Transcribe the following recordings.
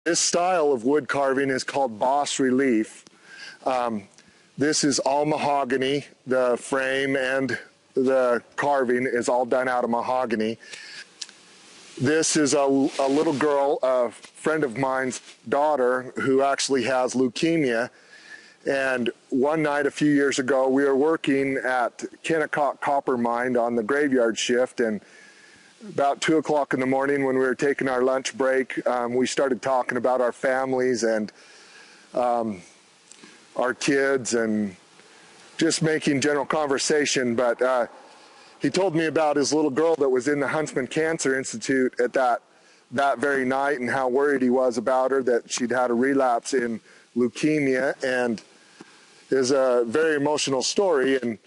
This style of wood carving is called Bas Relief. This is all mahogany. The frame and the carving is all done out of mahogany. This is a little girl, a friend of mine's daughter, who actually has leukemia. And one night a few years ago, we were working at Kennecott Copper Mine on the graveyard shift, and about 2 o'clock in the morning when we were taking our lunch break, we started talking about our families and our kids and just making general conversation. But he told me about his little girl that was in the Huntsman Cancer Institute at that very night, and how worried he was about her, that she'd had a relapse in leukemia. And it was a very emotional story. And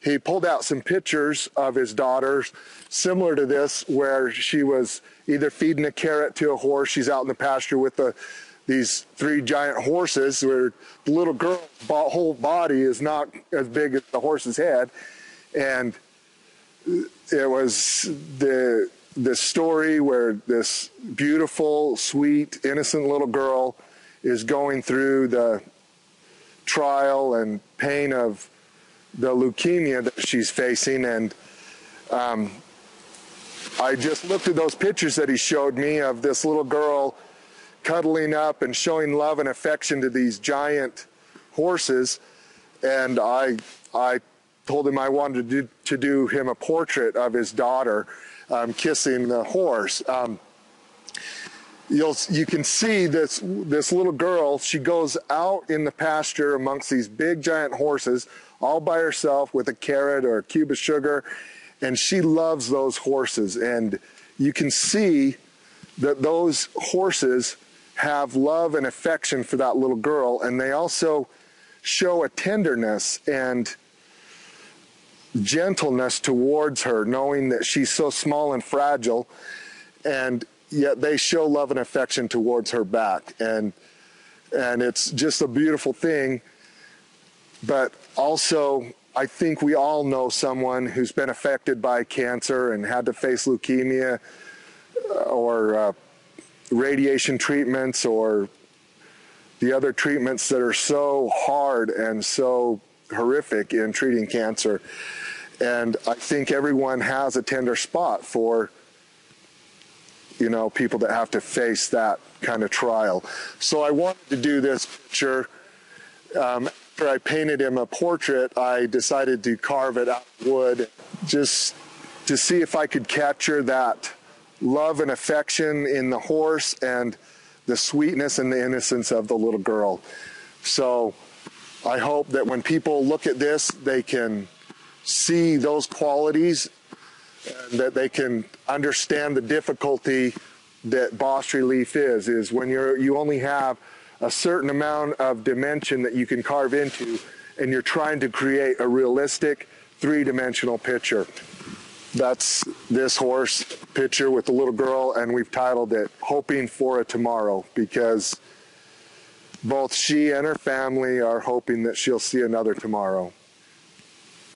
he pulled out some pictures of his daughter similar to this, where she was either feeding a carrot to a horse. She's out in the pasture with these 3 giant horses, where the little girl's whole body is not as big as the horse's head. And it was the story where this beautiful, sweet, innocent little girl is going through the trial and pain of the leukemia that she's facing. And I just looked at those pictures that he showed me of this little girl cuddling up and showing love and affection to these giant horses. And I told him I wanted to do him a portrait of his daughter kissing the horse. You can see this little girl. She goes out in the pasture amongst these big giant horses all by herself with a carrot or a cube of sugar, and she loves those horses. And you can see that those horses have love and affection for that little girl, and they also show a tenderness and gentleness towards her, knowing that she's so small and fragile, and yet they show love and affection towards her back. And it's just a beautiful thing. But also, I think we all know someone who's been affected by cancer and had to face leukemia or radiation treatments or the other treatments that are so hard and so horrific in treating cancer. And I think everyone has a tender spot for, you know, people that have to face that kind of trial. So I wanted to do this picture. After I painted him a portrait, I decided to carve it out of wood just to see if I could capture that love and affection in the horse and the sweetness and the innocence of the little girl. So I hope that when people look at this, they can see those qualities, and that they can understand the difficulty that Bas Relief is when you only have a certain amount of dimension that you can carve into, and you're trying to create a realistic 3-dimensional picture. That's this horse picture with the little girl, and we've titled it Hoping for a Tomorrow, because both she and her family are hoping that she'll see another tomorrow.